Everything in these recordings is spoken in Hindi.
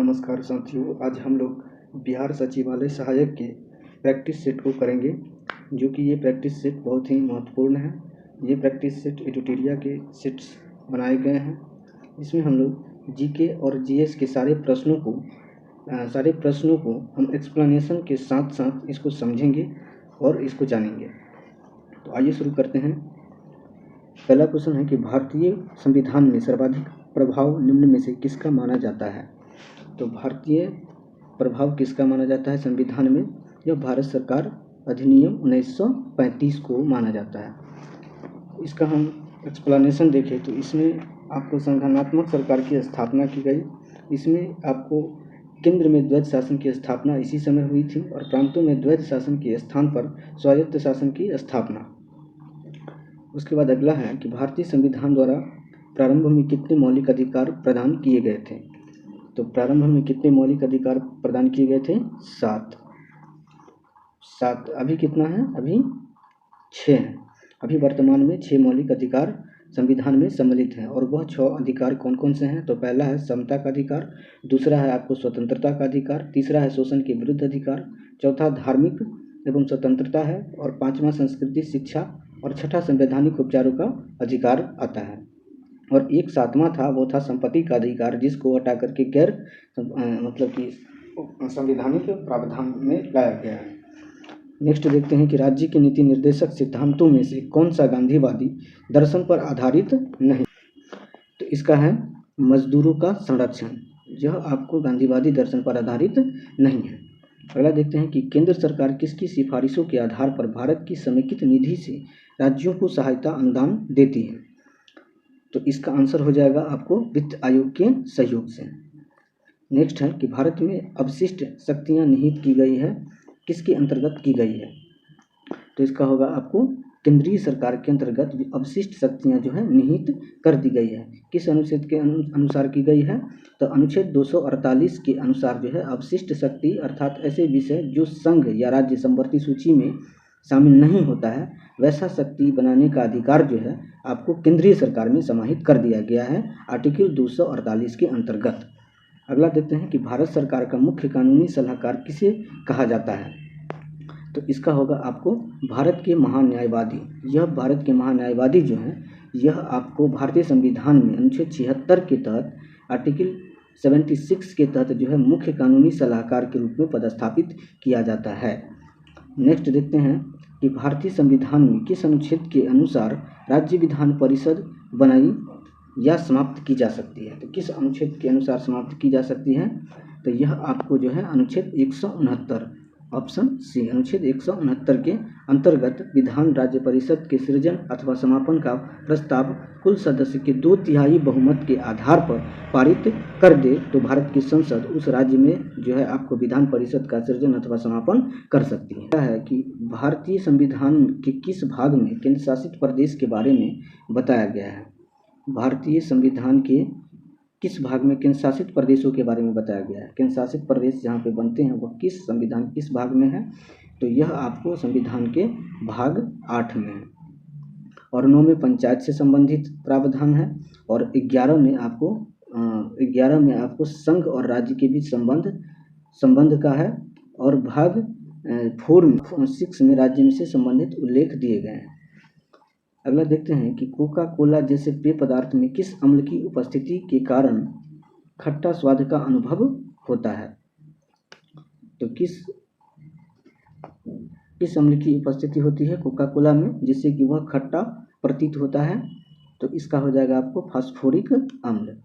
नमस्कार साथियों, आज हम लोग बिहार सचिवालय सहायक के प्रैक्टिस सेट को करेंगे, जो कि ये प्रैक्टिस सेट बहुत ही महत्वपूर्ण है। ये प्रैक्टिस सेट एडुटेरिया के सेट्स बनाए गए हैं। इसमें हम लोग जीके और जीएस के सारे प्रश्नों को हम एक्सप्लेनेशन के साथ साथ इसको समझेंगे और इसको जानेंगे। तो आइए शुरू करते हैं। पहला क्वेश्चन है कि भारतीय संविधान में सर्वाधिक प्रभाव निम्न में से किसका माना जाता है। तो भारतीय प्रभाव किसका माना जाता है संविधान में? यह भारत सरकार अधिनियम 1935 को माना जाता है। इसका हम एक्सप्लेनेशन देखें तो इसमें आपको संगठनात्मक सरकार की स्थापना की गई। इसमें आपको केंद्र में द्वैध शासन की स्थापना इसी समय हुई थी और प्रांतों में द्वैध शासन के स्थान पर स्वायत्त शासन की स्थापना। उसके बाद अगला है कि भारतीय संविधान द्वारा प्रारंभ में कितने मौलिक अधिकार प्रदान किए गए थे। तो प्रारंभ में कितने मौलिक अधिकार प्रदान किए गए थे? 7। अभी कितना है? अभी 6 हैं। अभी वर्तमान में 6 मौलिक अधिकार संविधान में सम्मिलित हैं। और वह 6 अधिकार कौन कौन से हैं? तो पहला है समता का अधिकार, दूसरा है आपको स्वतंत्रता का अधिकार, तीसरा है शोषण के विरुद्ध अधिकार, चौथा धार्मिक एवं स्वतंत्रता है, और पांचवा संस्कृति, शिक्षा, और छठा संवैधानिक उपचारों का अधिकार आता है। और एक सातवां था, वो था संपत्ति का अधिकार, जिसको हटा करके गैर मतलब कि संवैधानिक प्रावधान में लाया गया है। नेक्स्ट देखते हैं कि राज्य के नीति निर्देशक सिद्धांतों में से कौन सा गांधीवादी दर्शन पर आधारित नहीं। तो इसका है मजदूरों का संरक्षण। यह आपको गांधीवादी दर्शन पर आधारित नहीं है। अगला देखते हैं कि केंद्र सरकार किसकी सिफारिशों के आधार पर भारत की समेकित निधि से राज्यों को सहायता अनुदान देती है। तो इसका आंसर हो जाएगा आपको वित्त आयोग के सहयोग से। नेक्स्ट है कि भारत में अवशिष्ट शक्तियां निहित की गई है, किसके अंतर्गत की गई है। तो इसका होगा आपको केंद्रीय सरकार के अंतर्गत अवशिष्ट शक्तियां जो है निहित कर दी गई है। किस अनुच्छेद के अनुसार की गई है? तो अनुच्छेद 248 के अनुसार जो है अवशिष्ट शक्ति अर्थात ऐसे विषय जो संघ या राज्य संवर्ती सूची में शामिल नहीं होता है, वैसा शक्ति बनाने का अधिकार जो है आपको केंद्रीय सरकार में समाहित कर दिया गया है आर्टिकल 248 के अंतर्गत। अगला देखते हैं कि भारत सरकार का मुख्य कानूनी सलाहकार किसे कहा जाता है। तो इसका होगा आपको भारत के महान्यायवादी। यह भारत के महान्यायवादी जो हैं यह आपको भारतीय संविधान में अनुच्छेद 76 के तहत आर्टिकल 76 के तहत जो है मुख्य कानूनी सलाहकार के रूप में पदस्थापित किया जाता है। नेक्स्ट देखते हैं कि भारतीय संविधान में किस अनुच्छेद के अनुसार राज्य विधान परिषद बनाई या समाप्त की जा सकती है। तो किस अनुच्छेद के अनुसार समाप्त की जा सकती है? तो यह आपको जो है अनुच्छेद 169 ऑप्शन सी, अनुच्छेद 169 के अंतर्गत विधान राज्य परिषद के सृजन अथवा समापन का प्रस्ताव कुल सदस्य के 2/3 बहुमत के आधार पर पारित कर दे तो भारत की संसद उस राज्य में जो है आपको विधान परिषद का सृजन अथवा समापन कर सकती है। क्या है कि भारतीय संविधान के किस भाग में केंद्र शासित प्रदेश के बारे में बताया गया है? भारतीय संविधान के किस भाग में केंद्र शासित प्रदेशों के बारे में बताया गया है? केंद्र शासित प्रदेश जहाँ पे बनते हैं वह किस भाग में है? तो यह आपको संविधान के भाग 8 में है। और 9 में पंचायत से संबंधित प्रावधान है, और 11 में आपको संघ और राज्य के बीच संबंध का है, और भाग 6 में राज्य में से संबंधित उल्लेख दिए गए हैं। अगला देखते हैं कि कोका कोला जैसे पेय पदार्थ में किस अम्ल की उपस्थिति के कारण खट्टा स्वाद का अनुभव होता है। तो किस अम्ल की उपस्थिति होती है कोका कोला में जिससे कि वह खट्टा प्रतीत होता है? तो इसका हो जाएगा आपको फास्फोरिक अम्ल।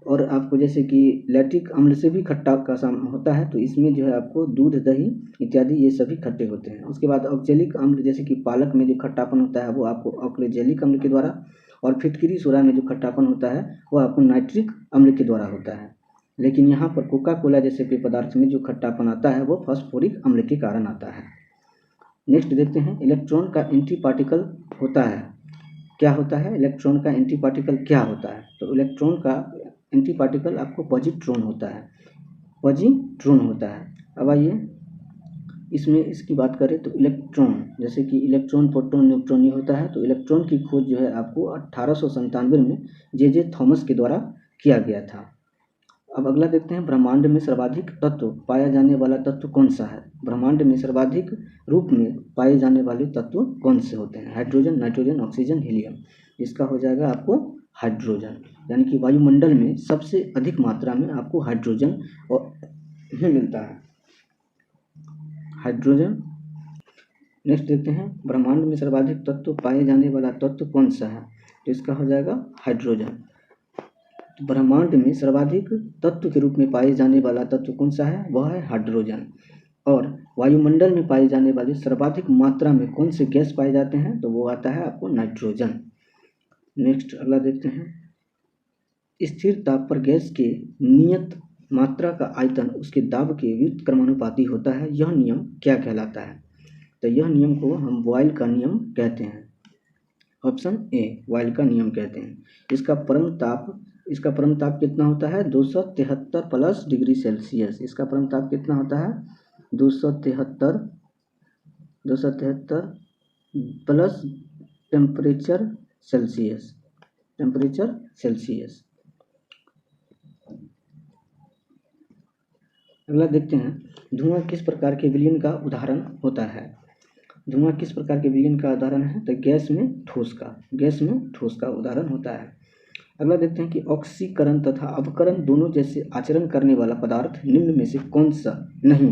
और आपको जैसे कि लैक्टिक अम्ल से भी खट्टा का होता है, तो इसमें जो है आपको दूध, दही इत्यादि ये सभी खट्टे होते हैं। उसके बाद ऑक्जेलिक अम्ल जैसे कि पालक में जो खट्टापन होता है वो आपको ऑक्जेलिक अम्ल के द्वारा, और फिटकरी सोडा में जो खट्टापन होता है वो आपको नाइट्रिक अम्ल के द्वारा होता है। लेकिन यहाँ पर कोका कोला जैसे पेय पदार्थ में जो खट्टापन आता है वो फास्फोरिक अम्ल के कारण आता है। नेक्स्ट देखते हैं इलेक्ट्रॉन का एंटी पार्टिकल होता है, क्या होता है? इलेक्ट्रॉन का एंटी पार्टिकल क्या होता है? तो इलेक्ट्रॉन का एंटी पार्टिकल आपको पॉजिट्रॉन होता है। अब आइए इसमें इसकी बात करें तो इलेक्ट्रॉन जैसे कि इलेक्ट्रॉन, प्रोटॉन, न्यूट्रॉन ये होता है। तो इलेक्ट्रॉन की खोज जो है आपको 1897 में जे थॉमस के द्वारा किया गया था। अब अगला देखते हैं, ब्रह्मांड में सर्वाधिक तत्व पाया जाने वाला तत्व कौन सा है। ब्रह्मांड में सर्वाधिक रूप में पाए जाने वाले तत्व कौन से होते हैं। Hydrogen, nitrogen, oxygen, helium. इसका हो जाएगा आपको हाइड्रोजन, यानी कि वायुमंडल में सबसे अधिक मात्रा में आपको हाइड्रोजन और ही मिलता है, हाइड्रोजन। नेक्स्ट देखते हैं, ब्रह्मांड में सर्वाधिक तत्व पाए जाने वाला तत्व कौन सा है, तो इसका हो जाएगा हाइड्रोजन। ब्रह्मांड में सर्वाधिक तत्व के रूप में पाए जाने वाला तत्व कौन सा है, वह है हाइड्रोजन। और वायुमंडल में पाए जाने वाले सर्वाधिक मात्रा में कौन से गैस पाए जाते हैं, तो वो आता है आपको नाइट्रोजन। नेक्स्ट अगला देखते हैं, स्थिर ताप पर गैस के नियत मात्रा का आयतन उसके दाब के व्युत्क्रमानुपाती होता है, यह नियम क्या कहलाता है। तो यह नियम को हम बॉयल का नियम कहते हैं। ऑप्शन ए, बॉयल का नियम कहते हैं। इसका परम ताप कितना होता है, 273 प्लस डिग्री सेल्सियस। इसका परम ताप कितना होता है, 273 प्लस टेम्परेचर सेल्सियस। अगला देखते हैं, धुआं किस प्रकार के विलयन का उदाहरण होता है। धुआं किस प्रकार के विलयन का उदाहरण है, तो गैस में ठोस का उदाहरण होता है। अगला देखते हैं कि ऑक्सीकरण तथा अवकरण दोनों जैसे आचरण करने वाला पदार्थ निम्न में से कौन सा नहीं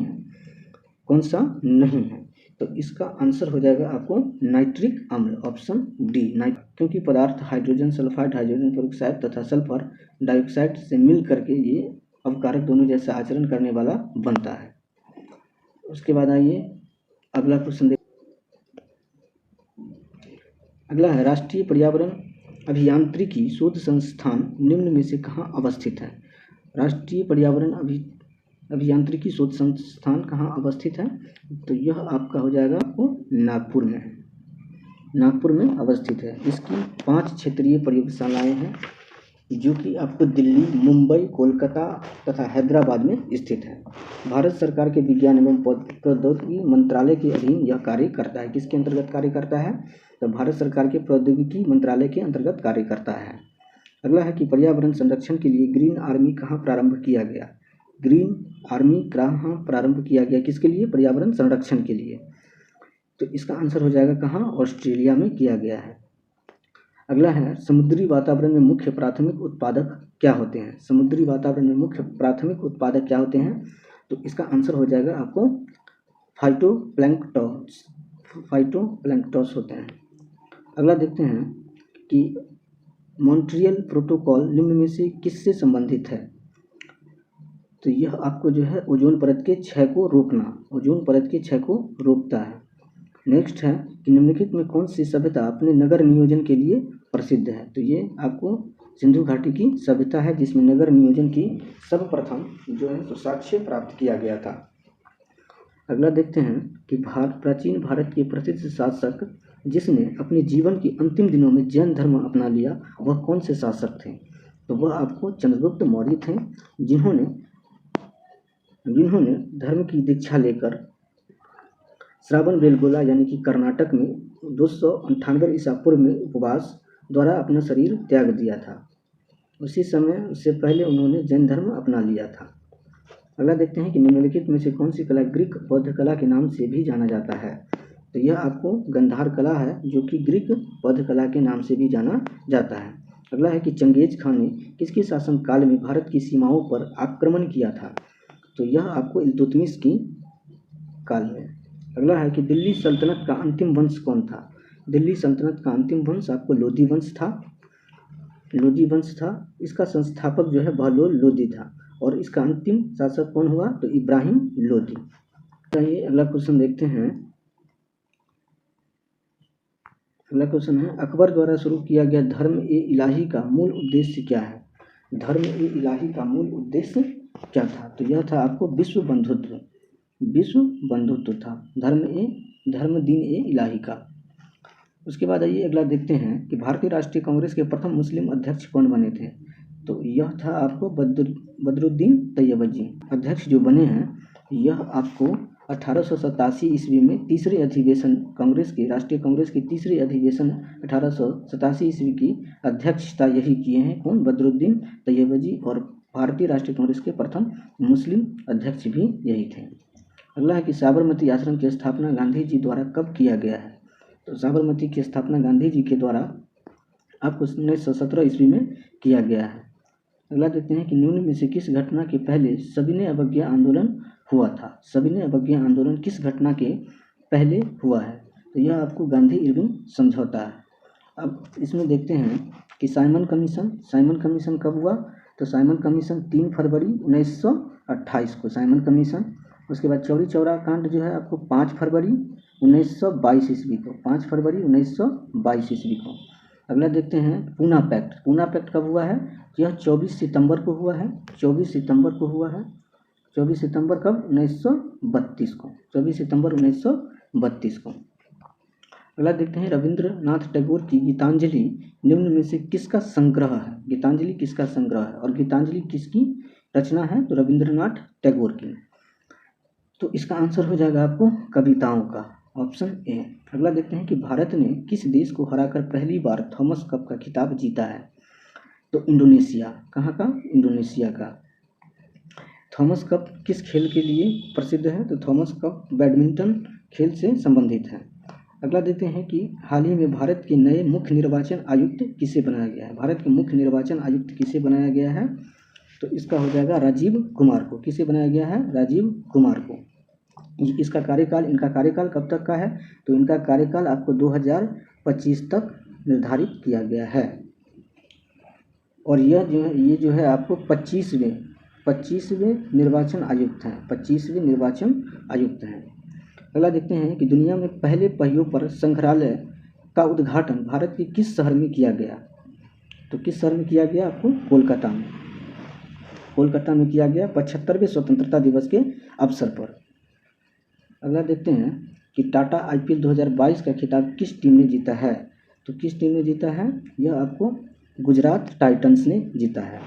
है। तो इसका आंसर हो जाएगा आपको नाइट्रिक अम्ल, ऑप्शन डी, क्योंकि पदार्थ हाइड्रोजन सल्फाइड, हाइड्रोजन पेरोक्साइड तथा सल्फर डाइऑक्साइड से मिल करके ये अवकारक दोनों जैसा आचरण करने वाला बनता है। उसके बाद आइए अगला क्वेश्चन अगला है, राष्ट्रीय पर्यावरण अभियांत्रिकी शोध संस्थान निम्न में से कहाँ अवस्थित है। राष्ट्रीय पर्यावरण अभियांत्रिकी शोध संस्थान कहाँ अवस्थित है, तो यह आपका हो जाएगा आपको नागपुर में अवस्थित है। इसकी 5 क्षेत्रीय प्रयोगशालाएं हैं जो कि आपको दिल्ली, मुंबई, कोलकाता तथा हैदराबाद में स्थित है। भारत सरकार के विज्ञान एवं प्रौद्योगिकी मंत्रालय के अधीन यह कार्य करता है। किसके अंतर्गत कार्य करता है, तो भारत सरकार के प्रौद्योगिकी मंत्रालय के अंतर्गत कार्य करता है। अगला है कि पर्यावरण संरक्षण के लिए ग्रीन आर्मी कहाँ प्रारंभ किया गया। ग्रीन आर्मी कहाँ प्रारंभ किया गया, किसके लिए, पर्यावरण संरक्षण के लिए। तो इसका आंसर हो जाएगा कहाँ, ऑस्ट्रेलिया में किया गया है। अगला है, समुद्री वातावरण में मुख्य प्राथमिक उत्पादक क्या होते हैं। समुद्री वातावरण में मुख्य प्राथमिक उत्पादक क्या होते हैं, तो इसका आंसर हो जाएगा आपको फाइटोप्लैंक्टन्स होते हैं। अगला देखते हैं कि मॉन्ट्रियल प्रोटोकॉल निम्न में से किससे संबंधित है। तो यह आपको जो है ओजोन परत के क्षय को रोकता है। नेक्स्ट है कि निम्नलिखित में कौन सी सभ्यता अपने नगर नियोजन के लिए प्रसिद्ध है। तो ये आपको सिंधु घाटी की सभ्यता है जिसमें नगर नियोजन की सर्वप्रथम जो है तो साक्ष्य प्राप्त किया गया था। अगला देखते हैं कि प्राचीन भारत के प्रसिद्ध शासक जिसने अपने जीवन के अंतिम दिनों में जैन धर्म अपना लिया, वह कौन से शासक थे। तो वह आपको चंद्रगुप्त मौर्य थे, जिन्होंने धर्म की दीक्षा लेकर श्रावण बेलगोला यानी कि कर्नाटक में 298 ईसा पूर्व में उपवास द्वारा अपना शरीर त्याग दिया था। उसी समय उससे पहले उन्होंने जैन धर्म अपना लिया था। अगला देखते हैं कि निम्नलिखित में से कौन सी कला ग्रीक बौद्ध कला के नाम से भी जाना जाता है। तो यह आपको गंधार कला है जो कि ग्रीक बौद्ध कला के नाम से भी जाना जाता है। अगला है कि चंगेज खान ने किसके शासन काल में भारत की सीमाओं पर आक्रमण किया था। तो यह आपको इल्तुतमिश की काल में। अगला है कि दिल्ली सल्तनत का अंतिम वंश कौन था। दिल्ली सल्तनत का अंतिम वंश आपको लोधी वंश था। इसका संस्थापक जो है बहलोल लोदी था और इसका अंतिम शासक कौन हुआ, तो इब्राहिम लोदी। चलिए अगला क्वेश्चन देखते हैं। अगला क्वेश्चन है, अकबर द्वारा शुरू किया गया धर्म ए इलाही का मूल उद्देश्य क्या है। धर्म ए इलाही का मूल उद्देश्य क्या था, तो यह था आपको विश्व बंधुत्व था, धर्म दीन ए इलाही का। उसके बाद आइए अगला देखते हैं कि भारतीय राष्ट्रीय कांग्रेस के प्रथम मुस्लिम अध्यक्ष कौन बने थे। तो यह था आपको बदरुद्दीन तैयबजी। अध्यक्ष जो बने हैं यह आपको 1887 ईस्वी में तीसरे अधिवेशन राष्ट्रीय कांग्रेस की तीसरे अधिवेशन 1887 ईस्वी की अध्यक्षता यही किए हैं कौन, बदरुद्दीन तैयबजी। और भारतीय राष्ट्रीय कांग्रेस के प्रथम मुस्लिम अध्यक्ष भी यही थे। अगला है कि साबरमती आश्रम की स्थापना गांधी जी द्वारा कब किया गया है? तो साबरमती की स्थापना गांधी जी के द्वारा आपको 1917 ईस्वी में किया गया है। अगला देखते हैं कि निम्न में से किस घटना के पहले सविनय अवज्ञा आंदोलन हुआ था? सविनय अवज्ञा आंदोलन किस घटना के पहले हुआ है? तो यह आपको गांधी इरविन समझौता है। अब इसमें देखते हैं कि साइमन कमीशन कब हुआ? तो साइमन कमीशन 3 फरवरी 1928 को साइमन कमीशन। उसके बाद चौरी चौरा कांड जो है आपको 5 फरवरी 1922 ईस्वी को, 5 फरवरी 1922 ईस्वी को। अगला देखते हैं पूना पैक्ट कब हुआ है? यह 24 सितंबर को हुआ है। 24 सितंबर को हुआ है। 24 सितंबर कब? 1932 को, 24 सितंबर 1932 को। अगला देखते हैं रविंद्रनाथ टैगोर की गीतांजलि निम्न में से किसका संग्रह है? गीतांजलि किसका संग्रह है और गीतांजलि किसकी रचना है? तो रविंद्रनाथ टैगोर की। तो इसका आंसर हो जाएगा आपको कविताओं का, ऑप्शन ए। अगला देखते हैं कि भारत ने किस देश को हराकर पहली बार थॉमस कप का खिताब जीता है? तो इंडोनेशिया। कहाँ का? इंडोनेशिया का। थॉमस कप किस खेल के लिए प्रसिद्ध है? तो थॉमस कप बैडमिंटन खेल से संबंधित है। अगला देखते हैं कि हाल ही में भारत के नए मुख्य निर्वाचन आयुक्त किसे बनाया गया है? भारत के मुख्य निर्वाचन आयुक्त किसे बनाया गया है? तो इसका हो जाएगा राजीव कुमार को। किसे बनाया गया है? राजीव कुमार को। इनका कार्यकाल कब तक का है? तो इनका कार्यकाल आपको 2025 तक निर्धारित किया गया है। और ये जो है आपको 25वें निर्वाचन आयुक्त हैं। 25वें निर्वाचन आयुक्त हैं। अगला देखते हैं कि दुनिया में पहले पहियों पर संग्रहालय का उद्घाटन भारत के किस शहर में किया गया? तो किस शहर में किया गया? आपको कोलकाता में। कोलकाता में किया गया 75वें स्वतंत्रता दिवस के अवसर पर। अगला देखते हैं कि टाटा IPL 2022 का खिताब किस टीम ने जीता है? तो किस टीम ने जीता है? यह आपको गुजरात टाइटंस ने जीता है।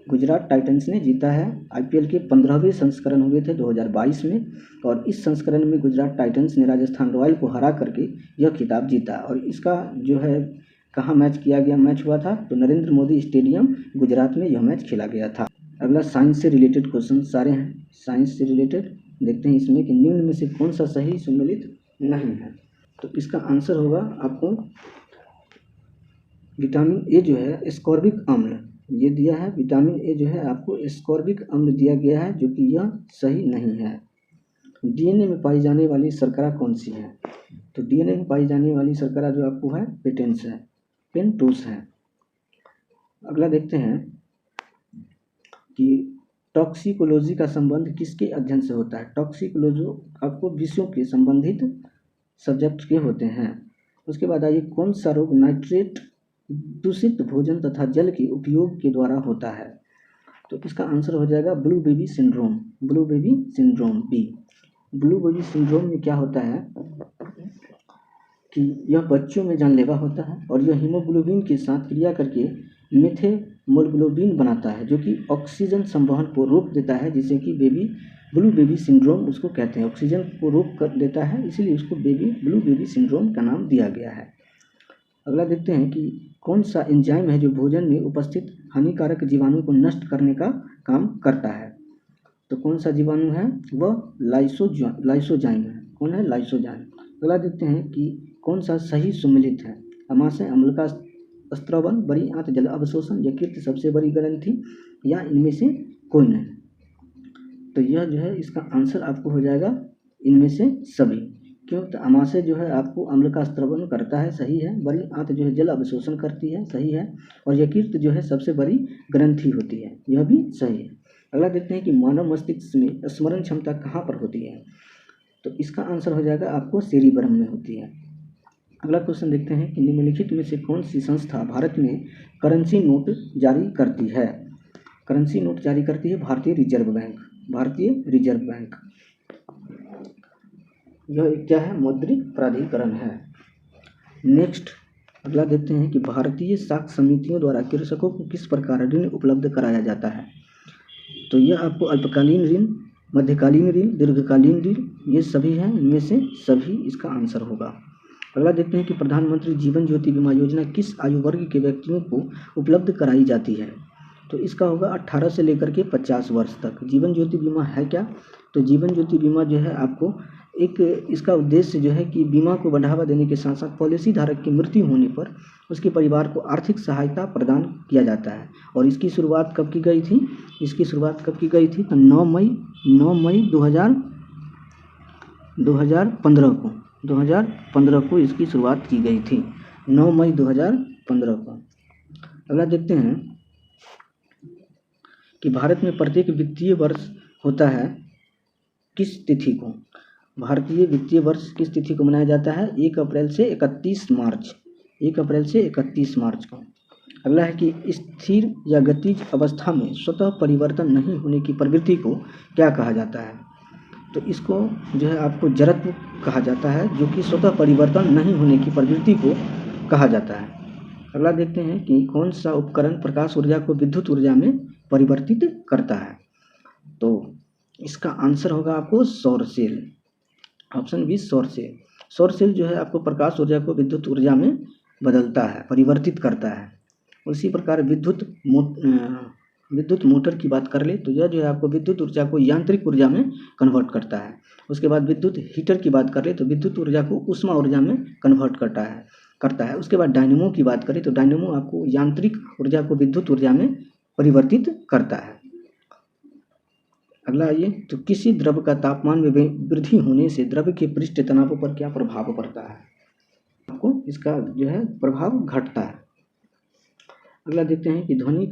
गुजरात टाइटंस ने जीता है। IPL के 15वें संस्करण हुए थे 2022 में, और इस संस्करण में गुजरात टाइटंस ने राजस्थान रॉयल को हरा करके यह खिताब जीता। और इसका जो है कहाँ मैच हुआ था? तो नरेंद्र मोदी स्टेडियम गुजरात में यह मैच खेला गया था। अगला साइंस से रिलेटेड क्वेश्चन सारे हैं। साइंस से रिलेटेड देखते हैं इसमें कि निम्न में से कौन सा सही सम्मिलित नहीं है? तो इसका आंसर होगा आपको विटामिन ए जो है एस्कॉर्बिक अम्ल, ये दिया है। विटामिन ए जो है आपको एस्कॉर्बिक अम्ल दिया गया है, जो कि यह सही नहीं है। DNA में पाई जाने वाली शर्करा कौन सी है? तो DNA में पाई जाने वाली शर्करा जो आपको है पेंटोस है। अगला देखते हैं कि टॉक्सिकोलॉजी का संबंध किसके अध्ययन से होता है? टॉक्सिकोलॉजी आपको विषयों के संबंधित सब्जेक्ट के होते हैं। उसके बाद आइए, कौन सा रोग नाइट्रेट दूषित भोजन तथा जल के उपयोग के द्वारा होता है? तो इसका आंसर हो जाएगा blue baby syndrome B. Blue baby syndrome में क्या होता है कि यह बच्चों में जानलेवा होता है, और यह हीमोग्लोबिन के साथ क्रिया करके मेथेमोग्लोबिन बनाता है, जो कि ऑक्सीजन संवहन को रोक देता है, जिसे कि ब्लू बेबी सिंड्रोम उसको कहते हैं। ऑक्सीजन को रोक कर देता है, इसीलिए उसको ब्लू बेबी सिंड्रोम का नाम दिया गया है। अगला देखते हैं कि कौन सा एंजाइम है जो भोजन में उपस्थित हानिकारक जीवाणु को नष्ट करने का काम करता है? तो कौन सा जीवाणु है? वह लाइसोजाइम है। कौन है? लाइसोजाइम। अगला देखते हैं कि कौन सा सही सुमेलित है? अमाशय अम्ल का स्त्रवन, बड़ी आंत जल अवशोषण, यकृत सबसे बड़ी ग्रंथि, या इनमें से कोई नहीं। तो यह जो है इसका आंसर आपको हो जाएगा इनमें से सभी। क्यों? तो अमाशय जो है आपको अम्ल का स्त्रवन करता है, सही है। बड़ी आंत जो है जल अवशोषण करती है, सही है। और यकृत जो है सबसे बड़ी ग्रंथि होती है, यह भी सही है। अगला देखते हैं कि मानव मस्तिष्क में स्मरण क्षमता कहाँ पर होती है? तो इसका आंसर हो जाएगा आपको सेरिब्रम में होती है। अगला क्वेश्चन देखते हैं कि निम्नलिखित में से कौन सी संस्था भारत में करेंसी नोट जारी करती है? करेंसी नोट जारी करती है भारतीय रिजर्व बैंक। यह क्या है? मौद्रिक प्राधिकरण है। नेक्स्ट अगला देखते हैं कि भारतीय साख समितियों द्वारा कृषकों को किस प्रकार ऋण उपलब्ध कराया जाता है? तो यह आपको अल्पकालीन ऋण, मध्यकालीन ऋण, दीर्घकालीन ऋण, ये सभी हैं। इनमें से सभी इसका आंसर होगा। अगला देखते हैं कि प्रधानमंत्री जीवन ज्योति बीमा योजना किस आयु वर्ग के व्यक्तियों को उपलब्ध कराई जाती है? तो इसका होगा 18 से लेकर के 50 वर्ष तक। जीवन ज्योति बीमा है क्या? तो जीवन ज्योति बीमा जो है आपको एक इसका उद्देश्य जो है कि बीमा को बढ़ावा देने के साथ साथ पॉलिसी धारक की मृत्यु होने पर उसके परिवार को आर्थिक सहायता प्रदान किया जाता है। और इसकी शुरुआत कब की गई थी? इसकी शुरुआत कब की गई थी? तो 9 मई 2015 को इसकी शुरुआत की गई थी, 9 मई 2015 को। अगला देखते हैं कि भारत में प्रत्येक वित्तीय वर्ष होता है किस तिथि को? भारतीय वित्तीय वर्ष किस तिथि को मनाया जाता है? 1 अप्रैल से 31 मार्च, 1 अप्रैल से 31 मार्च को। अगला है कि स्थिर या गतिज अवस्था में स्वतः परिवर्तन नहीं होने की प्रवृत्ति को क्या कहा जाता है? तो इसको जो है आपको जड़त्व कहा जाता है, जो कि स्वतः परिवर्तन नहीं होने की प्रवृत्ति को कहा जाता है। अगला देखते हैं कि कौन सा उपकरण प्रकाश ऊर्जा को विद्युत ऊर्जा में परिवर्तित करता है? तो इसका आंसर होगा आपको सौर सेल, ऑप्शन बी सौर सेल। सौर सेल जो है आपको प्रकाश ऊर्जा को विद्युत ऊर्जा में बदलता है, परिवर्तित करता है। उसी प्रकार विद्युत मोटर की बात कर ले तो यह जो है आपको विद्युत ऊर्जा को यांत्रिक ऊर्जा में कन्वर्ट करता है। उसके बाद विद्युत हीटर की बात कर ले तो विद्युत ऊर्जा को ऊष्मा ऊर्जा में कन्वर्ट करता है। उसके बाद डायनेमो की बात करें तो डायनेमो आपको यांत्रिक ऊर्जा को विद्युत ऊर्जा में परिवर्तित करता है। अगला आइए, तो किसी द्रव का तापमान में वृद्धि होने से द्रव के पृष्ठ तनाव पर क्या प्रभाव पड़ता है? आपको इसका जो है प्रभाव घटता है। अगला देखते हैं कि ध्वनि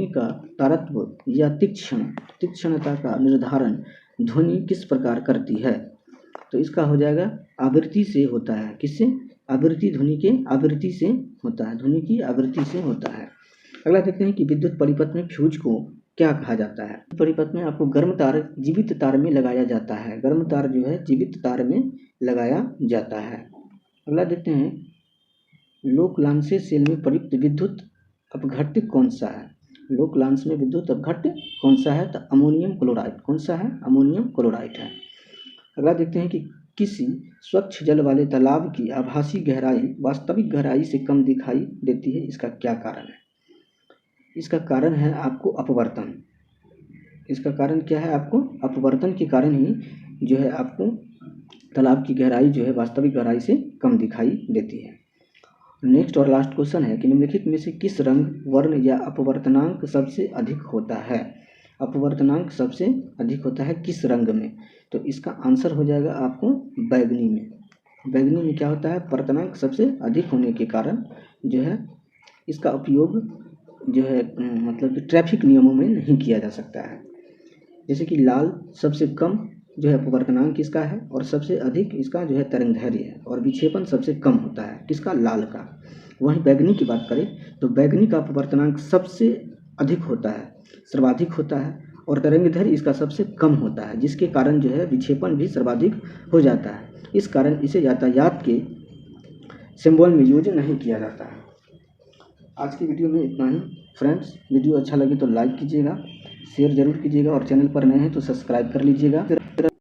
का तारत्व या तीक्ष्णता का निर्धारण ध्वनि किस प्रकार करती है? तो इसका हो जाएगा आवृत्ति से होता है। किससे? आवृत्ति, ध्वनि के आवृत्ति से होता है, ध्वनि की आवृत्ति से होता है। अगला देखते हैं कि विद्युत परिपथ में फ्यूज को क्या कहा जाता है? परिपथ में आपको गर्म तार जीवित तार में लगाया जाता है, गर्म तार जो है जीवित तार में लगाया जाता है। अगला देखते हैं लोकलांसे सेल में प्रयुक्त विद्युत अपघट्य कौन सा है? लोकलांस में विद्युत अपघट्य कौन सा है? तो अमोनियम क्लोराइड। कौन सा है? अमोनियम क्लोराइड है। अगला देखते हैं कि किसी स्वच्छ जल वाले तालाब की आभासी गहराई वास्तविक गहराई से कम दिखाई देती है, इसका क्या कारण है? इसका कारण है आपको अपवर्तन। इसका कारण क्या है? आपको अपवर्तन के कारण ही जो है आपको तालाब की गहराई जो है वास्तविक गहराई से कम दिखाई देती है। नेक्स्ट और लास्ट क्वेश्चन है कि निम्नलिखित में से किस रंग, वर्ण या अपवर्तनांक सबसे अधिक होता है? अपवर्तनांक सबसे अधिक होता है किस रंग में? तो इसका आंसर हो जाएगा आपको बैगनी में। बैगनी में क्या होता है? अपवर्तनांक सबसे अधिक होने के कारण जो है इसका उपयोग जो है मतलब कि ट्रैफिक नियमों में नहीं किया जा सकता है। जैसे कि लाल सबसे कम जो है अपवर्तनांक इसका है और सबसे अधिक इसका जो है तरंगदैर्घ्य है और विक्षेपण सबसे कम होता है किसका? लाल का। वहीं बैगनी की बात करें तो बैगनी का अपवर्तनांक सबसे अधिक होता है, सर्वाधिक होता है और तरंगदैर्घ्य इसका सबसे कम होता है, जिसके कारण जो है विक्षेपण भी सर्वाधिक हो जाता है। इस कारण इसे यातायात के सिंबल में यूज नहीं किया जाता है। आज की वीडियो में इतना ही फ्रेंड्स। वीडियो अच्छा लगे तो लाइक कीजिएगा, शेयर जरूर कीजिएगा और चैनल पर नए हैं तो सब्सक्राइब कर लीजिएगा।